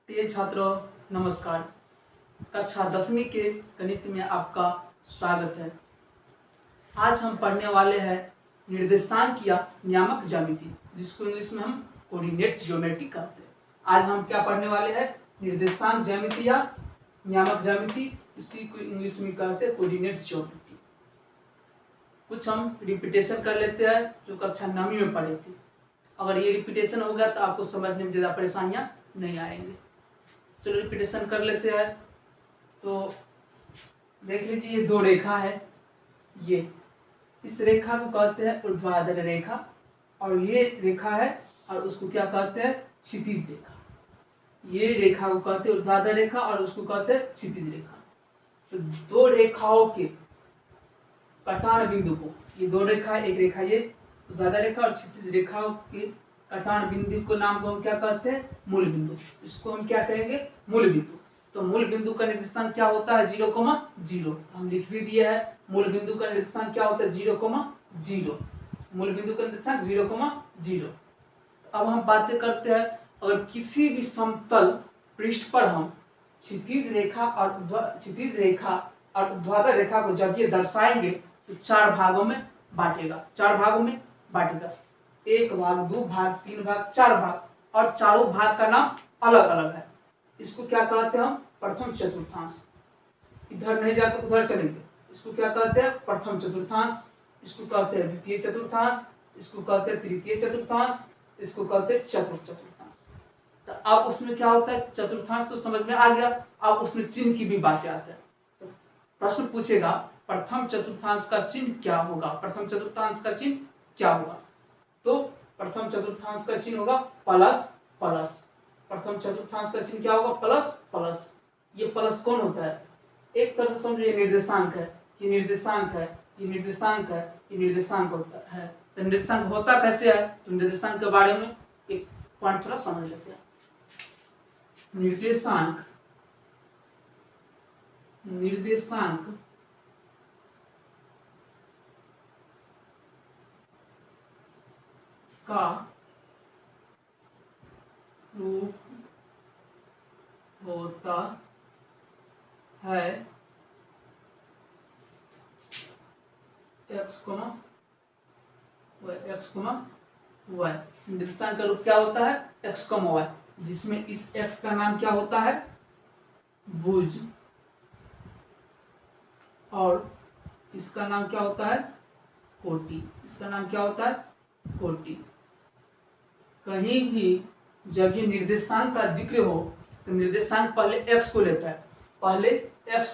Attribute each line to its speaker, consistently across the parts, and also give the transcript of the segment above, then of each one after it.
Speaker 1: प्रिय छात्रों, नमस्कार। कक्षा 10वीं के गणित में आपका स्वागत है। आज हम पढ़ने वाले हैं निर्देशांक या नियामक ज्यामिति, जिसको इंग्लिश में हम कोऑर्डिनेट ज्योमेट्री कहते हैं। आज हम क्या पढ़ने वाले हैं? निर्देशांक ज्यामिति या नियामक ज्यामिति, इसी को इंग्लिश में कहते हैं कोऑर्डिनेट ज्योमेट्री। कुछ हम रिपीटेशन कर लेते हैं जो कक्षा 9वीं में पढ़े थे। अगर ये रिपीटेशन हो गया तो आपको समझने में ज़्यादा परेशानियां नहीं आएंगी। चलो रिपीटेशन कर लेते हैं। तो देख लीजिए, ये दो रेखा है। ये इस रेखा को कहते हैं ऊर्ध्वाधर रेखा, और ये रेखा है और उसको क्या कहते हैं? क्षितिज रेखा। ये रेखा को कहते हैं ऊर्ध्वाधर रेखा और उसको कहते हैं क्षितिज रेखा। तो दो रेखाओं के कटान बिंदु को, ये दो रेखा, एक रेखा ये ऊर्ध्वाधर रेखा और क्षितिज रेखाओं के कटान बिंदु को नाम को हम क्या कहते हैं? मूल बिंदु। इसको हम क्या कहेंगे? मूल बिंदु। तो मूल बिंदु का निर्देशांक क्या होता है? 0,0। हम लिख भी दिए है, मूल बिंदु का निर्देशांक क्या होता है? 0,0। मूल बिंदु का निर्देशांक 0,0। अब हम बातें करते हैं, अगर किसी भी समतल पृष्ठ पर हम क्षितिज रेखा और ऊर्ध्वाधर रेखा को जब ये दर्शाएंगे तो 4 भागों में बांटेगा। 4 भागों में बांटेगा, 1 भाग, 2 भाग, 3 भाग, 4 भाग, और चारों भाग का नाम अलग अलग है। इसको क्या कहते हैं हम? प्रथम चतुर्थांश। इधर नहीं जाकर उधर चलेंगे। इसको क्या कहते हैं? प्रथम चतुर्थांश। इसको कहते हैं द्वितीय चतुर्थांश। इसको कहते हैं तृतीय चतुर्थांश। इसको कहते हैं चतुर्थ चतुर्थांश। तो अब उसमें क्या होता है? चतुर्थांश तो समझ में आ गया। अब उसमें चिन्ह की भी बातें आती है। तो प्रश्न पूछेगा, प्रथम चतुर्थांश का चिन्ह क्या होगा? प्रथम चतुर्थांश का चिन्ह क्या होगा? तो प्रथम चतुर्थांश का चिन्ह होगा प्लस प्लस। प्रथम चतुर्थांश का चिन्ह क्या होगा? Plus plus. ये प्लस कौन होता है? एक तरह से समझो, ये निर्देशांक है, ये निर्देशांक है, ये निर्देशांक है, ये निर्देशांक होता है। तो निर्देशांक होता कैसे है? तो निर्देशांक के बारे में एक पॉइंट थोड़ा समझ लेते हैं। निर्देशांक का रूप होता है x, y। निर्देशांक का रूप क्या होता है? x, y, जिसमें इस x का नाम क्या होता है? भुज, और इसका नाम क्या होता है? कोटि। इसका नाम क्या होता है? कोटि। कहीं भी जब ये निर्देशांक का जिक्र हो तो निर्देशांक पहले x को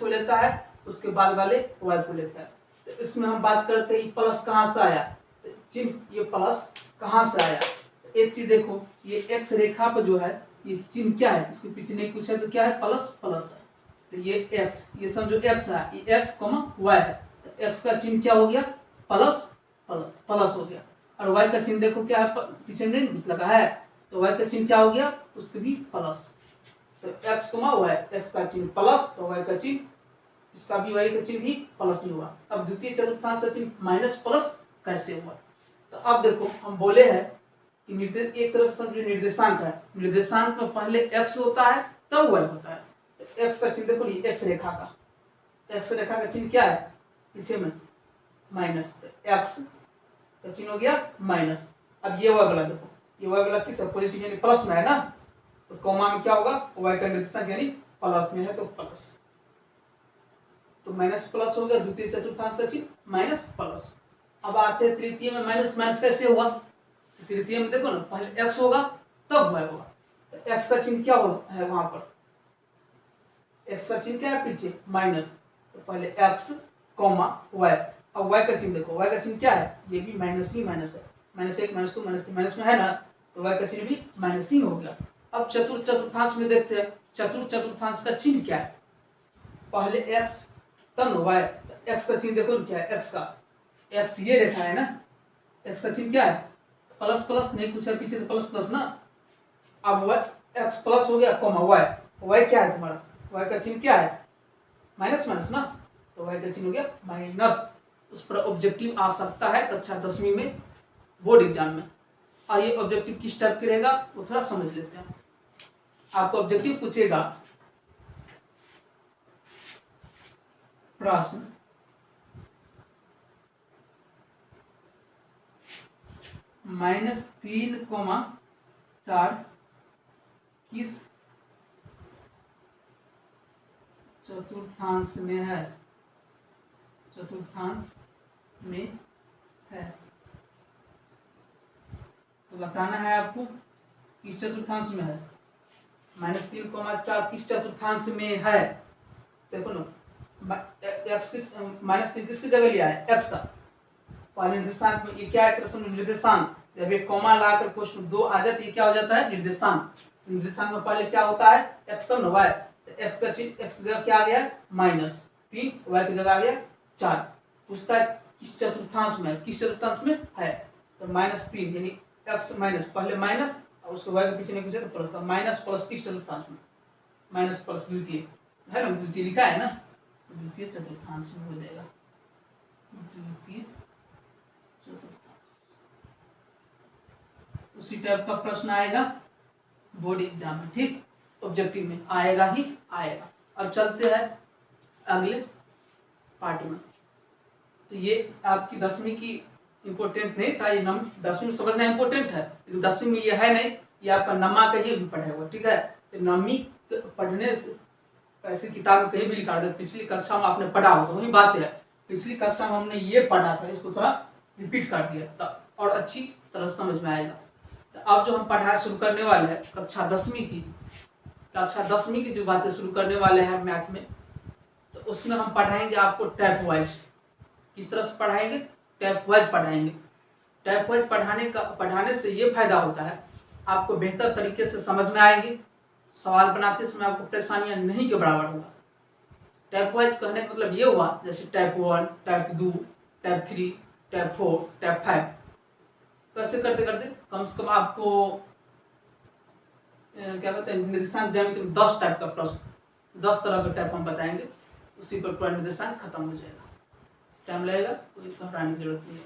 Speaker 1: लेता है, उसके बाद वाले y को लेता है। तो इसमें हम बात करते हैं प्लस कहाँ से आया? तो चिन्ह ये प्लस कहाँ से आया? तो एक चीज देखो, ये x रेखा पर जो है ये चिन्ह क्या है? इसके पीछे नहीं कुछ है तो क्या है? प्लस प्लस है। तो ये x, ये समझो x है, ये x, y है। तो x का चिन्ह क्या हो गया? प्लस प्लस हो गया। और y का चिन्ह देखो क्या है? पीछे नहीं लगा है, तो y का चिन्ह क्या हो गया? उसके भी प्लस। तो x, y, x का चिन्ह प्लस, तो y का चिन्ह, इसका भी y का चिन्ह भी प्लस ही हुआ। अब द्वितीय चतुर्थांश का चिन्ह माइनस प्लस कैसे हुआ? तो अब देखो, हम बोले हैं कि निर्देश एक तरह से समझो निर्देशांक है। निर्देशांक में पहले x होता है तब y होता है। तो x का चिन्ह देखो, ये x रेखा का चिन्ह क्या है? पीछे में माइनस, x का चिन्ह हो गया माइनस। अब ये y वाला देखो, ये y वाला किस है? पॉजिटिव यानी प्लस में है ना, तो कॉमा में क्या होगा? y का निर्देशांक यानी प्लस में है तो प्लस, तो माइनस प्लस हो गया। द्वितीय चतुर्थांश का चिन्ह माइनस प्लस। अब आते हैं तृतीय में, माइनस माइनस कैसे हुआ? तृतीय में देखो ना, पहले x होगा तब y होगा। तो x का चिन्ह क्या है वहां पर? x का चिन्ह क्या है? पीछे माइनस, तो पहले x, y। अब y का चिन्ह देखो, y का चिन्ह क्या है? ये भी माइनस ही माइनस है। -1, -2, -3, माइनस में है ना, तो y का चिन्ह भी माइनस ही हो गया। अब चतुर्थ चतुर्थांश में देखते हैं, चतुर्थ चतुर्थांस का चिन्ह क्या है? पहले x तब y। x का चिन्ह देखो क्या है? x ये रेखा है ना, x का चिन्ह क्या है? प्लस प्लस, नहीं कुछ है पीछे तो प्लस प्लस ना। अब x प्लस हो गया, y क्या है तुम्हारा? y का चिन्ह क्या है? माइनस माइनस ना, तो y का चिन्ह हो गया माइनस। उस पर ऑब्जेक्टिव आ सकता है कक्षा 10वीं में बोर्ड एग्जाम में। और ये ऑब्जेक्टिव किस टाइप के रहेगा वो थोड़ा समझ लेते हैं। आपको ऑब्जेक्टिव पूछेगा प्रश्न -3,4 किस चतुर्थांश में है, चतुर्थांश में है। तो बताना है आपको किस चतुर्थांश में है। -3,4 किस चतुर्थांश में है। देखो ना, एक्स किस -3 किसकी जगह लिया है, एक्स का। पहले निर्देशांक में ये क्या है, प्रश्न निर्देशांक। जब ये कॉमा लाकर क्वेश्चन 2 आ जाए तो ये क्या हो जाता है, निर्देशांक। निर्देशांक में पहले क्या होता है, एक्स का वाई। एक्स की जगह क्या आ गया, -3, वाई की जगह आ गया 4। पूछता है किस चतुर्थांश में, किस चतुर्थांश में है। तो -3 यानी एक्स माइनस, पहले माइनस और उसके वाई के पीछे नहीं पूछे तो प्लस था। माइनस प्लस किस चतुर्थांश में, माइनस प्लस द्वितीय है ना, द्वितीय लिखा है ना, द्वितीय चतुर्थांश में हो जाएगा, द्वितीय चतुर्थांश। उसी टाइप का प्रश्न आएगा बोर्ड एग्जाम में, ठीक, ऑब्जेक्टिव में आएगा ही आएगा। अब चलते हैं अगले पार्ट में। तो ये आपकी 10वीं की इंपोर्टेंट नहीं था, ये 10वीं में समझना इंपोर्टेंट है, लेकिन 10वीं में ये है नहीं, ये आपका नमा का ही पढ़ेगा, ठीक है। तो 9वीं पढ़ने से ऐसी किताब में कहीं भी लिखा था, पिछली कक्षा में आपने पढ़ा हो तो वही बात है, पिछली कक्षा में हमने ये पढ़ा था, इसको थोड़ा रिपीट कर दिया तब और अच्छी तरह समझ में आएगा। तो अब जो हम पढ़ाई शुरू करने वाले हैं कक्षा 10वीं की, कक्षा 10वीं की जो बातें शुरू करने वाले हैं मैथ में, तो उसमें हम पढ़ाएंगे आपको टैप वाइज। किस तरह से पढ़ाएंगे, टैप वाइज पढ़ाएंगे। टैप वाइज पढ़ाने से ये फायदा होता है, आपको बेहतर तरीके से समझ में आएंगे, सवाल बनाते समय आपको परेशानियां नहीं के बराबर होगा। टैप वाइज कहने का मतलब ये हुआ, जैसे tap 1, tap 2, tap 3, tap 4, tap 5, कैसे करते करते कम से कम आपको क्या कहते हैं, निर्देशांक ज्यामिति में 10 टाइप का प्रश्न, 10 तरह का टैप हम बताएंगे, उसी पर पूरा निर्देशांक खत्म हो जाएगा। टाइम लगेगा, कोई घबराने की जरूरत नहीं है।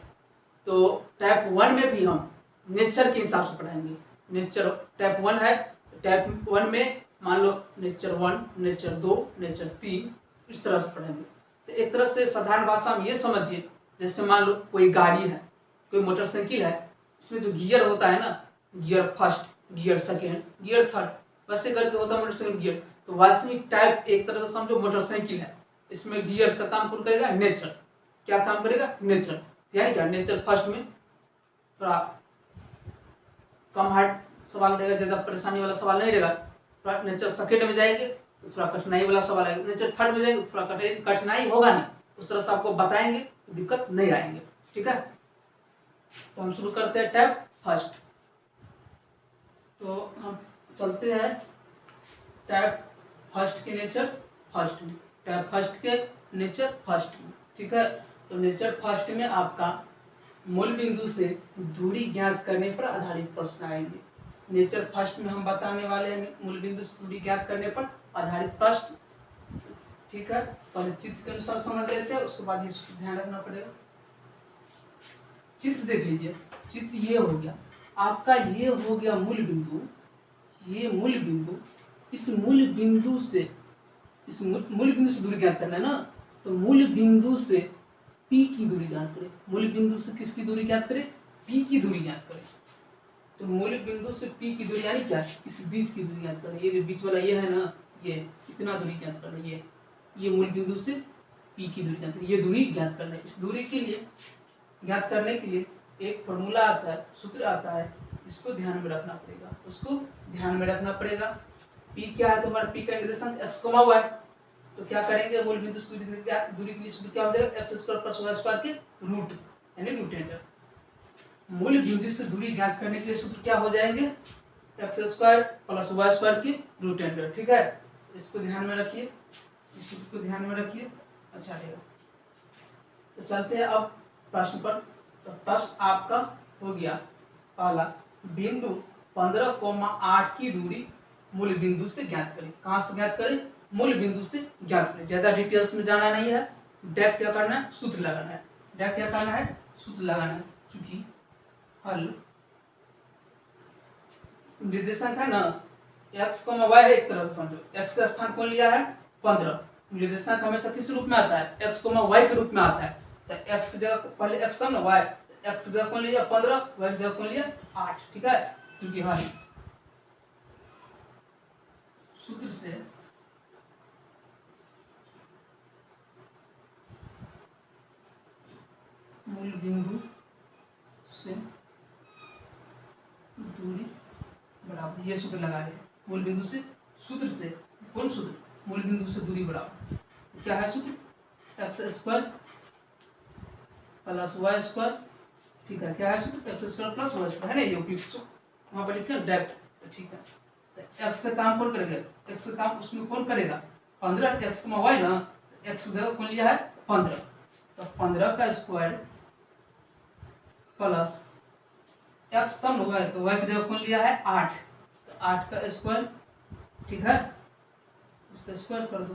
Speaker 1: तो टैप 1 में भी हम नेचर के हिसाब से पढ़ाएंगे। नेचर टैप 1 है, टैप 1 में मान लो नेचर 1, नेचर 2, नेचर 3, इस तरह से पढ़ेंगे। तो एक तरह से साधारण भाषा में ये समझिए, जैसे मान लो कोई गाड़ी है, कोई मोटरसाइकिल है, इसमें जो गियर होता है ना, gear first, gear second, gear third, वैसे करके होता है मोटरसाइकिल गियर। तो वास्तविक टाइप एक तरह से समझो मोटरसाइकिल है, इसमें गियर का काम कौन करेगा, नेचर। क्या काम करेगा, नेचर। यानी क्या, नेचर फर्स्ट में थोड़ा कम हार्ड सवाल रहेगा, ज्यादा परेशानी वाला सवाल नहीं रहेगा। थोड़ा नेचर सेकेंड में जाएंगे तो थोड़ा कठिनाई वाला सवाल आएगा, नेचर थर्ड में जाएंगे तो थोड़ा कठिनाई होगा नहीं, उस तरह से आपको बताएंगे तो दिक्कत नहीं आएंगे, ठीक है। तो हम शुरू करते हैं टैप फर्स्ट। तो हम चलते हैं टैप फर्स्ट के नेचर फर्स्ट में, टैप फर्स्ट के नेचर फर्स्ट में, ठीक है। तो नेचर फर्स्ट में आपका मूल बिंदु से दूरी ज्ञात करने पर आधारित प्रश्न आएंगे। नेचर फर्स्ट में हम बताने वाले हैं मूल बिंदु से दूरी ज्ञात करने पर आधारित प्रश्न, ठीक है। पहले चित्र के अनुसार समझ लेते हैं, उसके बाद इसको ध्यान रखना पड़ेगा। चित्र देख लीजिए, चित्र ये हो गया आपका, ये हो गया मूल बिंदु, ये मूल बिंदु। इस मूल बिंदु से, इस मूल बिंदु से दूरी ज्ञात करना है ना, तो मूल बिंदु से P की दूरी ज्ञात करें। मूल बिंदु से किसकी दूरी ज्ञात करें, P की दूरी ज्ञात करें। तो मूल बिंदु से P की दूरी यानी क्या, इस बीच की दूरी ज्ञात करें। ये जो बीच वाला ये है ना, ये इतना दूरी ज्ञात करना, ये मूल बिंदु से P की दूरी ज्ञात करें, ये दूरी ज्ञात करना है। इस दूरी के लिए ज्ञात करने के लिए एक फॉर्मूला आता है, सूत्र आता है, इसको ध्यान में रखना पड़ेगा, उसको ध्यान में रखना पड़ेगा। P क्या है तुम्हारा, P का निर्देशांक x, y, तो क्या करेंगे, मूल बिंदु से दूरी के लिए सूत्र क्या हो जाएगा, x² + y² के रूट यानी रूट अंडर। मूल बिंदु से दूरी ज्ञात करने के लिए सूत्र क्या हो जाएंगे, x² + y² के रूट अंडर, ठीक है। इसको ध्यान में रखिए, इस सूत्र को ध्यान में रखिए, अच्छा रहेगा। तो चलते हैं अब प्रश्न पर। तो प्रश्न आपका हो गया पहला, बिंदु 15,8 की दूरी मूल बिंदु से ज्ञात करें। कहां से ज्ञात करें, मूल बिंदु से ज्ञात करें। ज्यादा डिटेल्स में जाना नहीं है, डायरेक्ट क्या करना है, सूत्र लगाना है। डायरेक्ट क्या करना है, सूत्र लगाना है, क्योंकि हल निर्देशांक है ना, एक्स कॉमा वाई है, एक तरह से समझो। एक्स का स्थान कौन लिया है 15, निर्देशांक हमेशा किस रूप में आता है एक्स कॉमा वाई के रूप में आता है। तो एक्स की जगह पहले एक्स था ना वाई, एक्स की जगह कौन लिया 15, वाई की जगह कौन लिया 8, ठीक है। क्योंकि हाँ सूत्र से मूल बिंदु से दूरी बराबर, ये सूत्र लगा रहे हैं। मूल बिंदु से, सूत्र से कौन सूत्र, मूल बिंदु से दूरी बराबर। क्या है सूत्र X square plus Y square, ठीक है। क्या है सूत्र X square plus Y square, है ना, ये उपयुक्त वहां पर लिखे डायरेक्ट, तो ठीक है। तो एक्स का काम कौन करेगा, एक्स का काम उसमें कौन करेगा 15, एक्स का वाई ना, एक्स की जगह कौन लिया है 15, तो 15 का स्क्वायर प्लस एक्स कम होगा तो वाई की जगह कौन लिया है 8, तो 8 का स्क्वायर, ठीक है, उसका स्क्वायर कर दो।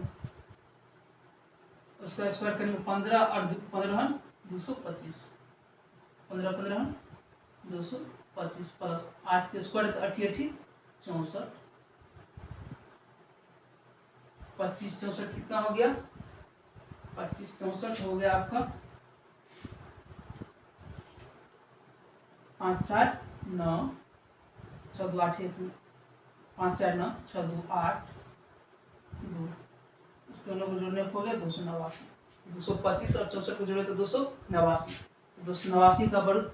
Speaker 1: उसका स्क्वायर करेंगे 15 और 15 225, 15 15 225 प्लस 8 के स्क्वायर तो 8 64, 25 64 कितना हो गया 25 64 हो गया आपका 5 4 9 6 2 8 1 5 4 9 6 2 8 2, दोनों को जोड़ने हो गया 289, 225 और 64 को जोड़े तो 289, 289 का वर्ग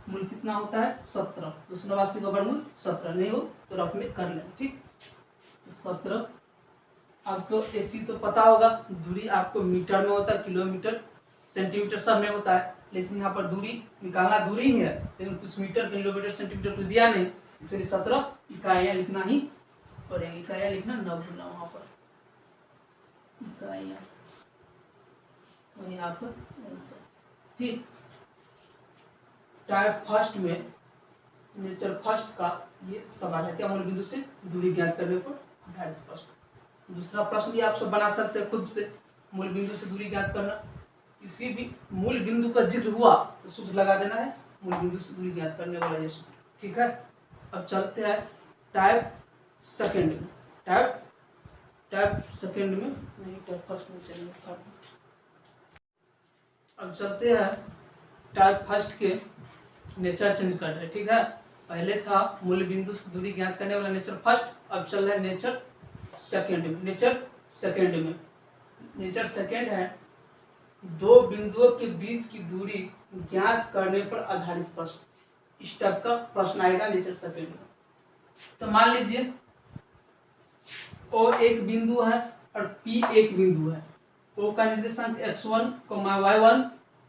Speaker 1: मूल कितना होता है 17, 289 का वर्गमूल 17, नहीं हो तो रफ में कर लें, ठीक। तो 17, आपको एक चीज तो पता होगा, दूरी आपको मीटर में होता है, किलोमीटर सेंटीमीटर सब में होता है, लेकिन यहाँ पर दूरी निकालना दूरी ही है, लेकिन कुछ मीटर किलोमीटर सेंटीमीटर कुछ दिया नहीं, इसलिए 17 इकाइयाँ लिखना ही पड़ेगी। इकाइयाँ लिखना न भूलना, वहाँ पर इकाइयाँ वही आपका आंसर, ठीक। टाइप फर्स्ट में नेचर फर्स्ट का ये सवाल है, क्या मूल बिंदु से दूरी ज्ञात करने पर आधारित प्रश्न। दूसरा प्रश्न भी आप सब बना सकते हैं खुद से, मूल बिंदु से दूरी ज्ञात करना, किसी भी मूल बिंदु का जिक्र हुआ तो सूत्र लगा देना है, मूल बिंदु से दूरी ज्ञात करने वाला ये सूत्र, ठीक है। अब चलते हैं टाइप सेकंड में, टाइप सेकंड में नहीं, टाइप फर्स्ट में चलेंगे। अब चलते हैं टाइप फर्स्ट के नेचर चेंज कर रहे हैं, ठीक है। पहले था मूल बिंदु से दूरी ज्ञात करने वाला नेचर फर्स्ट, अब चल रहा है नेचर सेकंड में। नेचर सेकंड है दो बिंदुओं के बीच की दूरी ज्ञात करने पर आधारित प्रश्न, इस टाइप का प्रश्न आएगा नेचर सेकंड में। तो मान लीजिए O एक बिंदु है और P एक बिंदु है, O का निर्देशांक x1, y1,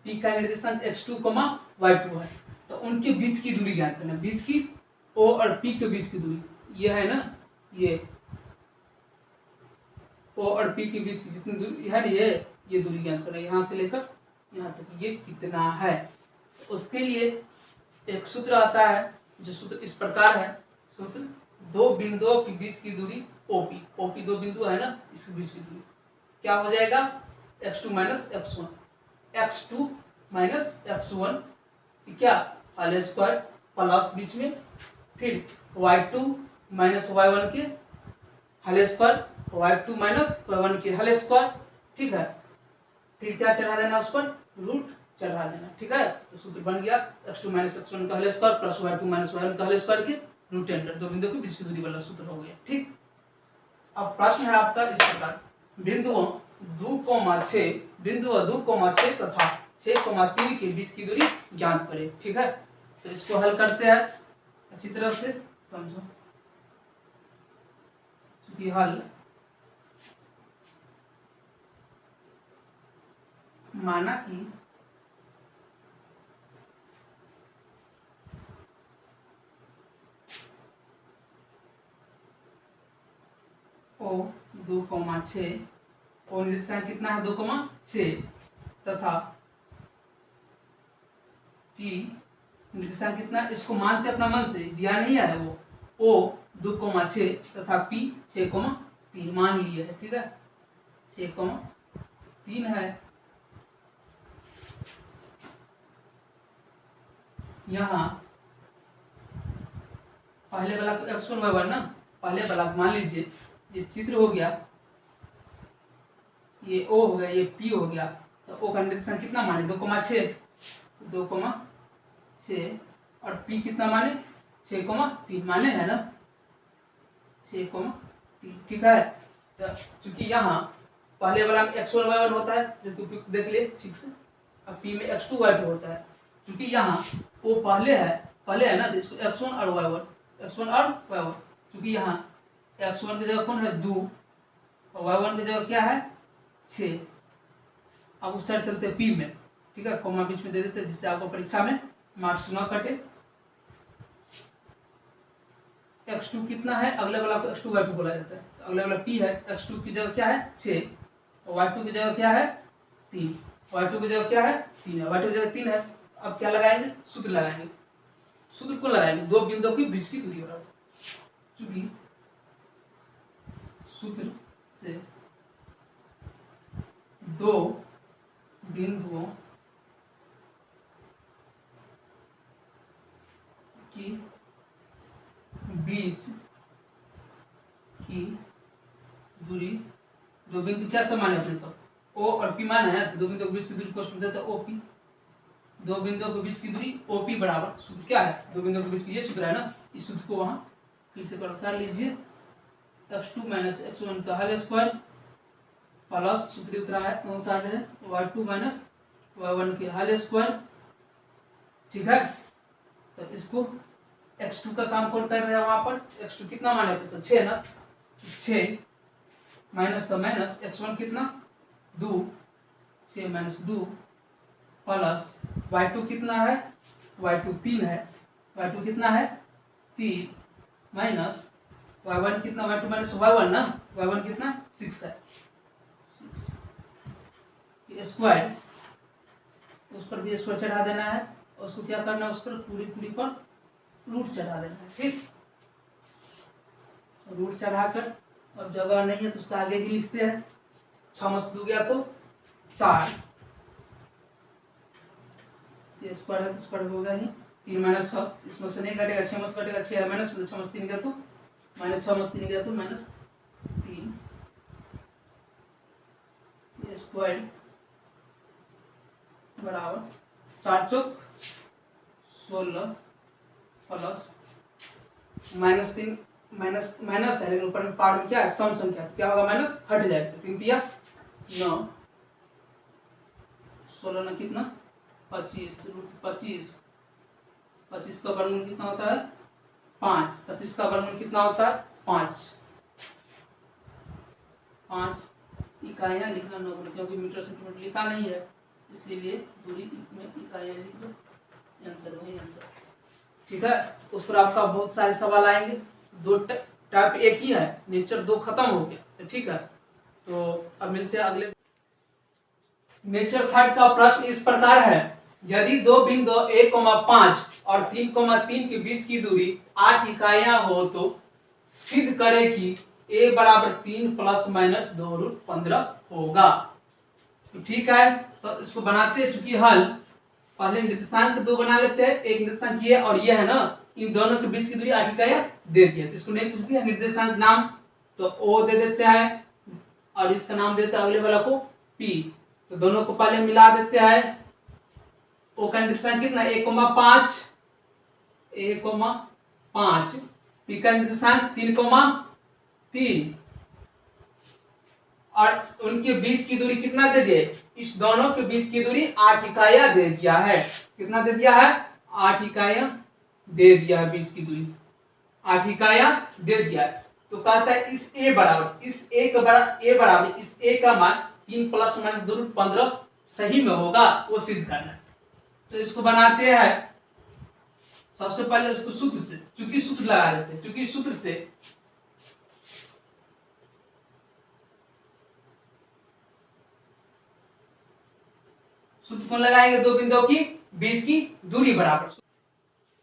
Speaker 1: P का निर्देशांक x2, y2 है, तो उनके बीच की दूरी ज्ञात करना, बीच की O और P के बीच की दूरी, ये है ना, ये O और P के बीच की जितनी दूरी है ना, ये दूरी ज्ञात करना, यहाँ से लेकर यहाँ तक ये कितना है। तो उसके लिए एक सूत्र आता है, जो सूत्र इस प्रकार है, सूत्र दो बिंदुओं के बीच की दूरी OP दो बिंदु है ना, इसके बीच की दूरी क्या हो जाएगा x2 minus x1, x2 minus x1 क्या होल स्क्वायर प्लस बीच में, फिर y2 माइनस y1 के whole square, y2 minus y1 के होल स्क्वायर, ठीक है। फिर क्या चढ़ा देना उस पर रूट चढ़ा देना, ठीक है। तो सूत्र बन गया x2 माइनस x1 का whole square plus y2 minus y1 का होल स्क्वायर के रूट अंडर, दो बिंदुओं के बीच की दूरी वाला सूत्र हो गया, ठीक। अब प्रश्न है आपका इस प्रकार, बिंदुओं 2,6 तथा 6,3 के बीच की दूरी ज्ञात करें, ठीक है। तो इसको हल करते हैं, अच्छी तरह से समझो, क्योंकि हल माना कि O 2,6, O निर्देशांक कितना है 2,6 तथा P निर्देशांक कितना, इसको मानते अपना मन से, दिया नहीं है वो, O 2,6 तथा P 6,3 मान लिए है, ठीक है, 6,3 है। यहाँ पहले वाला x1 y1 ना, पहले वाला मान लीजिए ये चित्र हो गया, ये ओ हो गया, ये पी हो गया, तो ओ का निर्देशांक कितना माने 2,6, 2,6 और पी कितना माने 6,3 माने है ना, 6,3। ठीक है, तो चूंकि यहाँ पहले वाला में x1 y1 होता है जो कि देख लिए ठीक से, अब p में x2 y2 होता है, क्योंकि यहाँ वो पहले है ना, तो इसको x1 और y1 क्योंकि यहाँ x1 की जगह कौन है 2 और y1 की जगह क्या है 6। अब उस साइड चलते p में, ठीक है, कोमा बीच में दे देते जिससे आपको परीक्षा में मार्क्स न कटे। x2 कितना है, अगले वाला को x2 y2 बोला जाता है, तो अगले वाला p है, x2 की जगह क्या है 6 और y2 की जगह क्या है 3, y2 की जगह क्या है 3 है, y2 की जगह 3 है। अब क्या लगाएंगे, सूत्र लगाएंगे। सूत्र को लगाएंगे, दो बिंदुओं के बीच की दूरी बराबर, चूंकि सूत्र से दो बिंदुओं की बीच की दूरी, दो बिंदु क्या समान है अपने सब ओ और पी मान है, दो बिंदुओं के बीच की दूरी को देता है ओपी, दो बिंदुओं के बीच की दूरी ओपी बराबर सूत्र क्या है, दो बिंदुओं के बीच की ये सूत्र है ना, इस सूत्र को वहां फिर से कर लीजिए, x2 माइनस x1 का होल स्क्वायर प्लस सूत्र उतार रहे हैं y2 माइनस y1 के होल स्क्वायर। ठीक है, तो इसको x2 का काम कौन कर रहे हैं वहां पर, x2 कितना माने तो 6 ना, 6 माइनस का माइनस x1 कितना 2, 6 माइनस 2 प्लस y2 कितना है, y2 3 है, y2 कितना है 3 माइनस y1 कितना, y2 माइनस y1 ना, y1 कितना 6 है, 6 स्क्वायर, उस पर भी स्क्वायर चढ़ा देना है और उसको क्या करना है, उस पर पूरी पर रूट चढ़ा देना है। ठीक, रूट चढ़ाकर, अब जगह नहीं है तो उसका आगे ही लिखते हैं, 6 में से 2 गया तो 4, ये स्क्वायर है तो स्क्वायर होगा ही, 3 माइनस 6 इसमें से नहीं कटेगा, 6 में से कटेगा 6 माइनस 6 में से 3 गया तो माइनस, 6 में से 3 गया तो माइनस 3, ये स्क्वायर बराबर 4 चौक 16 प्लस माइनस 3 माइनस है लेकिन ऊपर में पार्ट में क्या है सम संख्या, तो क्या होगा माइनस हट जाएगा, 3 तिया 9, 16 ना कितना 25, रूट 25, 25 का वर्गमूल कितना होता है 5, 25 का वर्गमूल कितना होता है 5, 5 इकाइयां लिखना न भूलें क्योंकि मीटर सेंटीमीटर लिखा नहीं है, इसीलिए दूरी में इकाइयां लिख दो, आंसर वही आंसर। ठीक है, उस पर आपका बहुत सारे सवाल आएंगे, दो टाइप एक ही है, नेचर 2 खत्म हो गया, तो ठीक है, तो अब मिलते हैं अगले। नेचर 3 का प्रश्न इस प्रकार है, यदि दो बिंदु 1,5 और 3,3 के बीच की दूरी 8 इकाइयां हो तो सिद्ध करें कि a बराबर 3 प्लस माइनस 2 रूट 15 होगा। तो ठीक है, इसको बनाते हैं, चूंकि हल पहले निर्देशांक 2 बना लेते हैं, एक निर्देशांक ये और ये है ना, इन दोनों के बीच की दूरी 8 इकाइयां दे दिया, तो इसको नहीं पूछ दिया निर्देशांक नाम, तो o दे देते हैं और इसका नाम देते हैं अगले वाला को p, तो दोनों को पहले मिला देते हैं, o का निर्देशांक कितना 1,5, 1,5, p का निर्देशांक 3,3 और उनके बीच की दूरी कितना दे दिए, इस दोनों के बीच की दूरी 8 इकाइयां दे दिया है, कितना दे दिया है 8 इकाइयां दे दिया है, बीच की दूरी 8 इकाइयां दे दिया है। तो कहता है इस a बराबर इस a का मान 3 प्लस माइनस 2 रूट 15 सही में होगा, वो सिद्ध करना है। तो इसको बनाते हैं, सबसे पहले उसको सूत्र से, चूंकि सूत्र लगा देते हैं, चूंकि सूत्र से सूत्र कौन लगाएंगे, दो बिंदुओं की बीच की दूरी बराबर,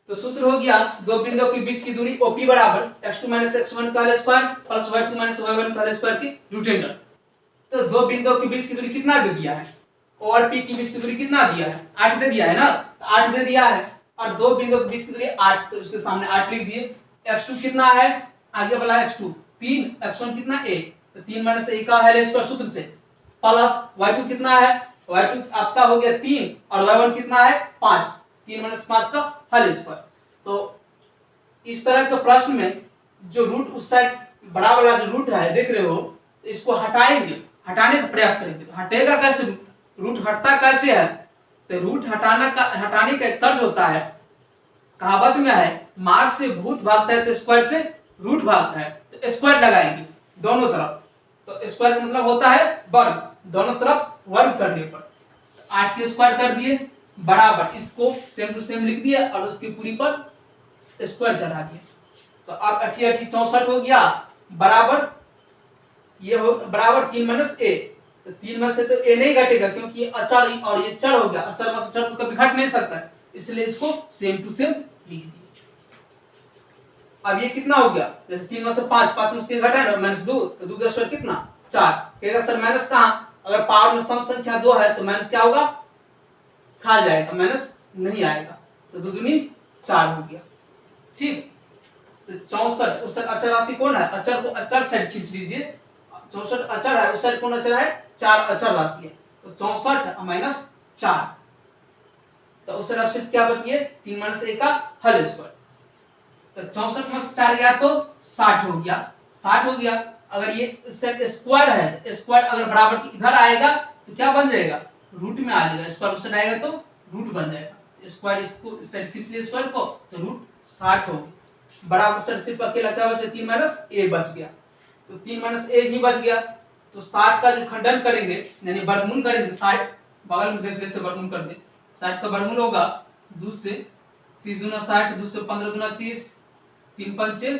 Speaker 1: तो सूत्र हो गया दो बिंदुओं के बीच की दूरी OP बराबर x2 माइनस x1 का whole square plus y2 minus y1 का होल स्क्वायर की रूट अंडर। तो दो बिंदुओं के बीच की दूरी कितना दे दिया है, O और P के बीच की दूरी कितना दिया है 8 दे दिया है ना, तो 8 दे दिया है, और दो बिंदुओं के बीच की दूरी 8, तो उसके सामने 8 लिख दिए। x2 कितना है आगे वाला x2 3 x1 कितना a, तो 3 माइनस a का होल स्क्वायर सूत्र से प्लस y2 कितना है, y2 आपका हो गया 3 और y1 कितना है 5, 3 माइनस 5 का होल स्क्वायर। तो इस तरह के प्रश्न में जो रूट उस साइड बड़ा वाला जो रूट है देख रहे हो, इसको हटाएंगे, हटाने का प्रयास करेंगे। तो हटेगा कैसे रूट, रूट हटता कैसे है, तो रूट हटाने का एक तर्ज होता है, कहावत में है मार से भूत भागता है तो स्क्वायर से रूट भागता है, तो स्क्वायर लगाएंगे दोनों तरफ। तो स्क्वायर का मतलब होता है वर्ग, दोनों तरफ वर्ग करने पर 8 के स्क्वायर कर दिए बराबर, इसको सेम टू सेम लिख दिया और उसकी पूरी पर स्क्वायर चढ़ा दिया। तो अब 8 64 हो गया बराबर, ये हो बराबर 3 माइनस a, तो 3 में से तो a नहीं घटेगा क्योंकि ये अचर और ये चर हो गया, अचर में से चर तो कभी घट नहीं सकता है, इसलिए इसको सेम टू सेम लिख दिया। अब ये कितना हो गया, जैसे 3 में से 5, 5 में से 3 घटा ना माइनस 2, तो 2 का स्क्वायर कितना 4, कहेगा सर माइनस कहां, अगर पावर में सम संख्या 2 है तो माइनस क्या होगा, खा जाएगा, माइनस नहीं आएगा, तो 2 दूनी 4 हो गया। ठीक, तो 64 उस अचर राशि कौन है, अचर को अचर साइड खींच लीजिए, 64 अचर है, उस साइड कौन अचर है, 4 अचर राशि है, तो 64 माइनस 4, तो उस साइड ऑप्शन क्या बच गया 3 माइनस a का होल स्क्वायर। तो 64 में से 4 गया तो 60 हो गया, 60 हो गया। अगर ये सेट स्क्वायर है तो स्क्वायर अगर बराबर की इधर आएगा तो क्या बन जाएगा, रूट में आ जाएगा, स्क्वायर उस साइड आएगा तो रूट बन जाएगा, स्क्वायर इसको इस साइड खींच लिया स्क्वायर को, तो रूट 60 हो गया बराबर, सर सिर्फ अकेला क्या बचा 3 माइनस a बच गया, तो 3 माइनस a ही बच गया। तो 60 का जो खंडन करेंगे यानी वर्गमूल करेंगे, 60 बगल में देख लेते वर्गमूल कर दे, 60 का वर्गमूल होगा 2 से, 3 दूना 60, 2 से 15 दूना 30, 3 पंचे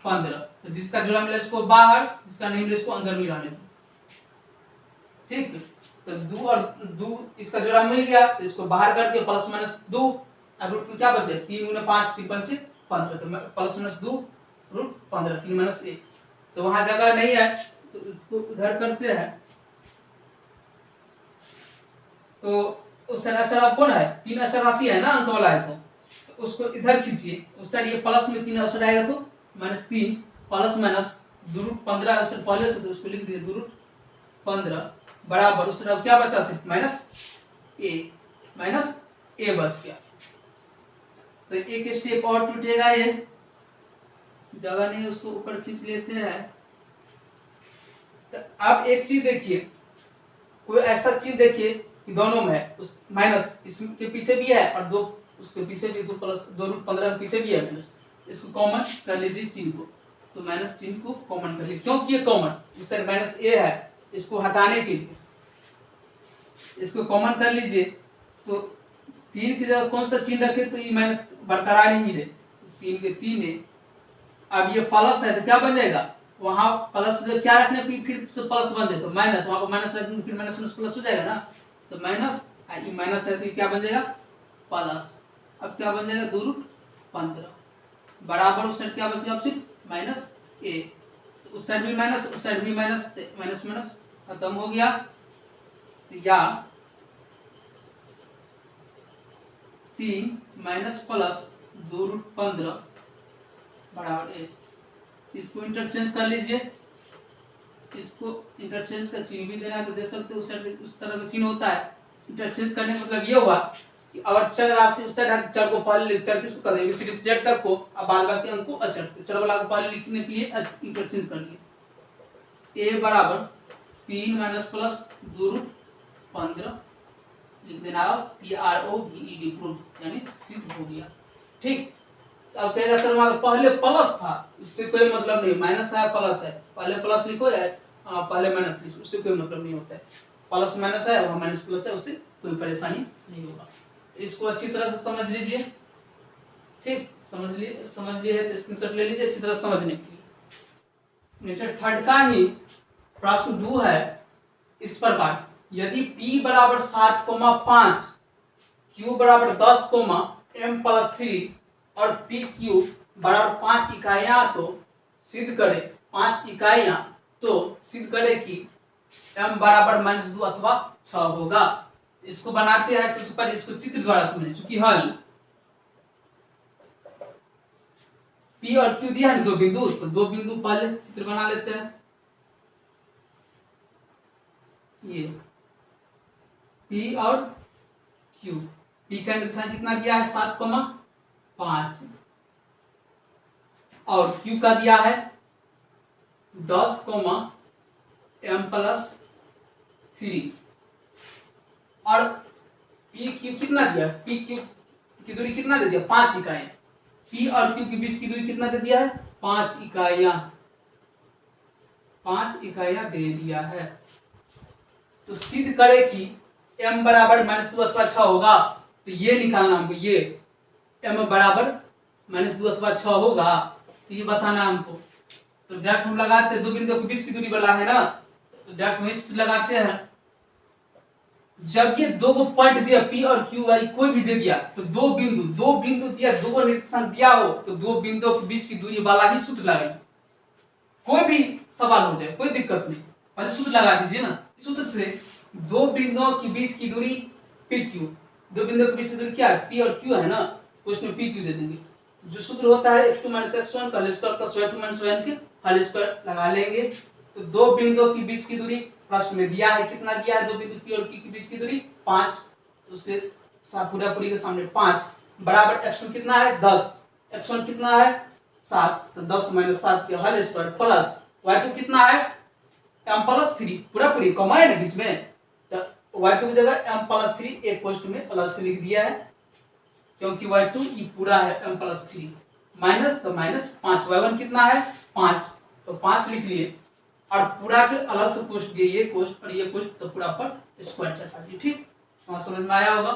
Speaker 1: 15, तो जिसका जोड़ा मिला इसको बाहर, जिसका नहीं मिला इसको अंदर में रहने दो। ठीक, तो 2 और 2 इसका जोड़ा मिल गया तो इसको बाहर करके प्लस माइनस 2, अब रूट में क्या बचे 3 गुना 5, 3 पंचे 15, तो प्लस माइनस 2 रूट 15, 3 माइनस 1, तो वहां जगह नहीं है तो इसको उधर करते हैं। तो उस साइड अचर कौन है, 3 अचर राशि है ना, अंक वाला है, तो उसको इधर खींचिए, उस साइड ये प्लस में 3 अचर आएगा तो माइनस 3 प्लस माइनस 2 रूट 15, उस पहले से तो उसको लिख दिए 2 रूट 15 बराबर, उस साइड क्या बचा सिर्फ माइनस a बच गया। तो एक स्टेप और टूटेगा, ये जगह नहीं उसको ऊपर खींच लेते हैं। तो अब एक चीज देखिए, कोई ऐसा चीज देखिए कि दोनों में है, उस माइनस इसके पीछे भी है और 2 उसके पीछे भी 2 प्लस 2 रूट 15 के पीछे भी है माइनस, इसको कॉमन कर लीजिए चिन्ह को, तो माइनस चिन्ह को कॉमन कर लीजिए क्योंकि ये कॉमन इस साइड माइनस a है, इसको हटाने के लिए इसको कॉमन कर लीजिए। तो 3 की जगह कौन सा चिन्ह रखे तो ये माइनस बरकरार ही रहे, 3 के 3 है। अब ये प्लस है तो क्या बन जाएगा, वहां प्लस क्या रखने फिर से प्लस बन जाए तो माइनस, वहां पर माइनस रखने फिर माइनस प्लस हो जाएगा ना, तो माइनस ये माइनस है तो क्या बन जाएगा प्लस। अब क्या बन जाएगा 2 रूट 15 बराबर, उस साइड क्या बचेगा अब सिर्फ माइनस a, उस साइड भी माइनस उस साइड भी माइनस, माइनस माइनस खत्म हो गया। तो या 3 माइनस प्लस 2 रूट 15 बराबर a, इसको इंटरचेंज कर लीजिए, इसको इंटरचेंज का चिन्ह भी देना है तो दे सकते हो, उस तरह का चिन्ह होता है। इंटरचेंज करने का मतलब ये हुआ कि अगर चर राशि उस चर को पहले चर किसको कर देंगे एबीसीडी से जेड तक को, अब बाद बाकी अंक को अचर, चर वाला को पहले लिखने के लिए इंटरचेंज कर लिए, a बराबर 3 माइनस प्लस 2 रूट 15 लिख देना, PROVED प्रूफ यानी सिद्ध हो गया। ठीक, अब कहेगा सर वहां पहले प्लस था, उससे कोई मतलब नहीं, माइनस है प्लस है, पहले प्लस लिखो या पहले माइनस लिखो, उससे कोई मतलब नहीं होता है, प्लस माइनस है वहां माइनस प्लस है, उससे कोई परेशानी नहीं होगा। इसको अच्छी तरह से समझ लीजिए। ठीक, समझ लिए है तो स्क्रीनशॉट ले लीजिए अच्छी तरह समझने के लिए। नेचर थर्ड का ही प्रश्न 2 है इस प्रकार, यदि p बराबर 7,5, q बराबर 10, m+3 और पी क्यू बराबर 5 इकाइयां तो सिद्ध करे 5 इकाइयां तो सिद्ध करे कि m बराबर -2 अथवा 6 होगा। इसको बनाते हैं, सबसे पहले इसको चित्र द्वारा समझें, क्योंकि हल P और Q दिया है ना 2 बिंदु, तो 2 बिंदु पहले चित्र बना लेते हैं। ये P और Q, P का निर्देशांक कितना दिया है 7,5 और Q का दिया है 10, m+3 और PQ कितना दिया, PQ की दूरी कितना दे दिया 5 इकाइयां। P और Q के बीच की दूरी कितना दे दिया है 5 इकाइयां, 5 इकाइयां दे दिया है। तो सिद्ध करे कि m बराबर -2 अथवा 6 होगा, तो ये निकालना हमको, ये m बराबर -2 अथवा 6 होगा, तो ये बताना हमको। तो डायरेक्ट हम लगाते हैं, दो बिंदु के बीच की दूरी वाला है ना, तो डायरेक्ट वही लगाते हैं। जब ये दो को पॉइंट दिया P और Q वाली कोई भी दे दिया, तो दो बिंदु दिया, दो निर्देशांक दिया हो, तो दो बिंदुओं के बीच की दूरी वाला ही सूत्र लगाएंगे। कोई भी सवाल हो जाए कोई दिक्कत नहीं, पहले सूत्र लगा दीजिए ना। सूत्र से दो बिंदुओं के बीच की दूरी PQ, दो बिंदुओं के बीच की दूरी क्या है P और Q है ना, तो उसमें PQ दे देंगे। जो सूत्र होता है x2 - x1 का whole square plus y2 - y1 के होल स्क्वायर लगा लेंगे। तो दो बिंदुओं के बीच की दूरी प्रश्न में दिया है, कितना दिया है, दो बिंदु P और Q के बीच की दूरी 5, उसके साथ पूरी के सामने 5 बराबर x2 कितना है 10, x1 कितना है 7, तो 10 - 7 के होल स्क्वायर प्लस y2 कितना है m+3, पूरी कॉमा है ना बीच में, तो y2 की जगह m+3 एक पोस्ट में प्लस लिख दिया है, क्योंकि y2 ये पूरा है m+3 माइनस, तो -5, y1 कितना है 5, तो 5 लिख लिए और पूरा के अलग से पोस्ट दिए, ये पोस्ट और ये पोस्ट, तो पूरा पर स्क्वायर चढ़ा दिए। ठीक, समझ में आया होगा।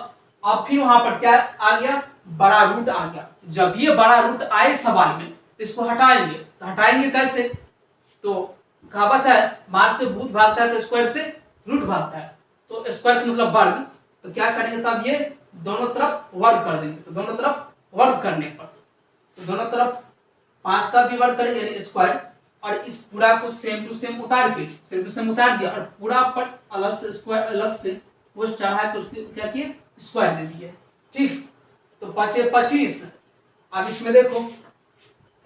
Speaker 1: अब फिर वहां पर क्या आ गया, बड़ा रूट आ गया। जब ये बड़ा रूट आए सवाल में, तो इसको हटाएंगे, तो हटाएंगे कैसे, तो कहावत है मार से भूत भागता है तो स्क्वायर से रूट भागता है, तो स्क्वायर का मतलब वर्ग, तो क्या करेंगे तब ये दोनों तरफ वर्ग कर देंगे। तो दोनों तरफ वर्ग करने पर, तो दोनों तरफ 5 का भी वर्ग करेंगे यानी स्क्वायर, और इस पूरा को सेम टू सेम उतार दिया और पूरा पर अलग से स्क्वायर अलग से वो चढ़ा के उसके क्या किए स्क्वायर दे दिए। ठीक, तो 5 × 25। अब इसमें देखो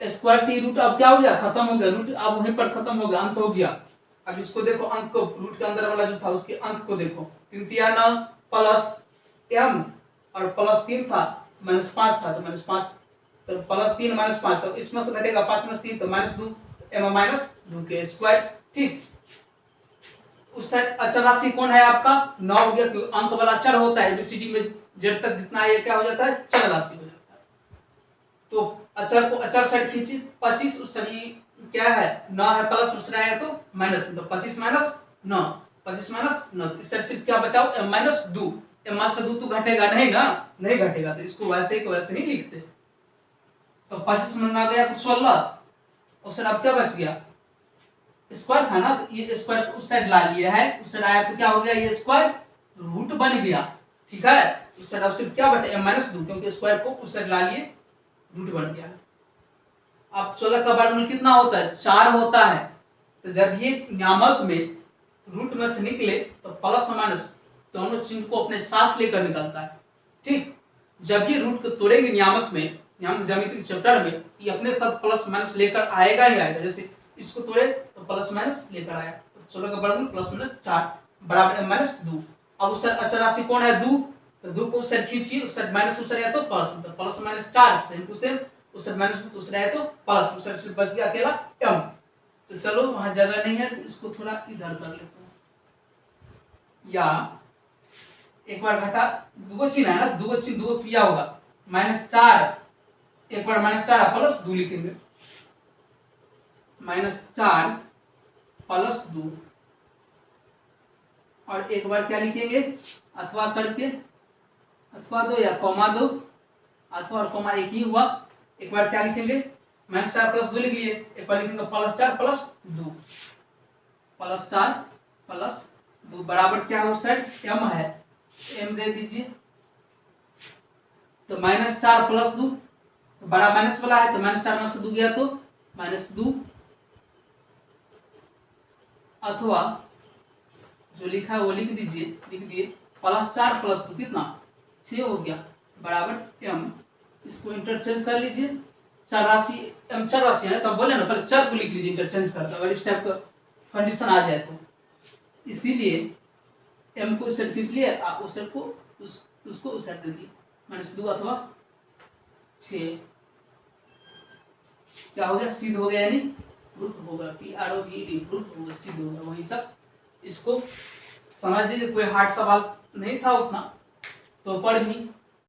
Speaker 1: स्क्वायर से रूट अब क्या हो गया, खत्म हो गया, रूट अब वहीं पर खत्म हो गया, अंत हो गया। अब इसको देखो, अंक को, रूट के अंदर वाला जो था उसके अंक को देखो, 3 × 9 प्लस m और +3 था -5 था, तो -5, तो +3 -5, तो इसमें से घटेगा 5 - 3 तो -2, m - 2 के स्क्वायर। ठीक, उस साइड अचर राशि कौन है आपका 9 हो गया, क्योंकि अंक वाला चर होता है एबीसीडी में, जेड तक जितना है ये क्या हो जाता है चर राशि हो जाता है। तो अचर को अचर साइड खींचिए 25, उस साइड क्या है 9 है प्लस, दूसरा है तो माइनस, तो 25 - 9, 25 - 9, इस साइड सिर्फ क्या बचाओ m-2, m-2 तो घटेगा नहीं ना, नहीं घटेगा, तो इसको वैसे ही लिखते। तो 25 में आ गया तो 16, उस साइड अब क्या बच गया स्क्वायर था ना, तो ये स्क्वायर उस साइड ला लिया है, उस साइड आया तो क्या हो गया ये स्क्वायर रूट बन गया। ठीक है, उस साइड अब सिर्फ क्या बचा m-2, क्योंकि स्क्वायर को उस साइड ला लिए रूट बन गया। अब 16 का वर्गमूल कितना होता है 4 होता है, तो जब ये नियामक में रूट में से निकले तो प्लस और माइनस दोनों चिन्ह को अपने साथ लेकर निकलता है। ठीक, जब ये रूट को तोड़ेंगे नियामक में, नियामक ज्यामिति के चैप्टर में, ये अपने साथ प्लस माइनस लेकर आएगा ही आएगा। जैसे इसको तोड़े तो प्लस माइनस लेकर आया, तो 16 का वर्गमूल +-4 बराबर m-2। अब उस अचर राशि कौन है 2, तो 2 को उस साइड खींचिए, उस साइड माइनस उस साइड आया तो प्लस, तो +-4 सेम टू सेम, उस साइड माइनस उस साइड आया तो प्लस, उस साइड से बच गया अकेला m। तो चलो वहां जगह नहीं है तो इसको थोड़ा इधर कर लेते हैं, या एक बार घटा, दो चिन्ह है ना, दो क्रिया होगा, -4, एक बार -4 प्लस 2 लिखेंगे, -4 प्लस 2, और एक बार क्या लिखेंगे अथवा करके, अथवा 2 या कॉमा 2, अथवा और कॉमा एक ही हुआ, एक बार क्या लिखेंगे -4 प्लस 2 लिख लिए, एक बार लिखेंगे +4 प्लस 2, +4 प्लस 2 बराबर क्या है उस साइड m है, m दे दीजिए, तो -4 प्लस 2, बड़ा माइनस वाला है तो -4 में से 2 गया तो -2, अथवा जो लिखा है वो लिख दिए +4 प्लस 2 कितना 6 हो गया बराबर m, इसको इंटरचेंज कर लीजिए, चर राशि एम चर राशि है, तो हम बोले ना पहले चर को लिख लीजिए इंटरचेंज करके, अगर इस टाइप का कंडीशन आ जाए तो। इसीलिए एम को उस साइड खींच लिए, आप उस साइड को उसको उस साइड दे दिए, -2 अथवा 6 क्या हो गया, सिद्ध हो गया, यानी प्रूफ होगा, PROVED प्रूफ होगा, सिद्ध होगा। वहीं तक इसको समझ लीजिए, कोई हार्ड सवाल नहीं था उतना, तो पढ़ भी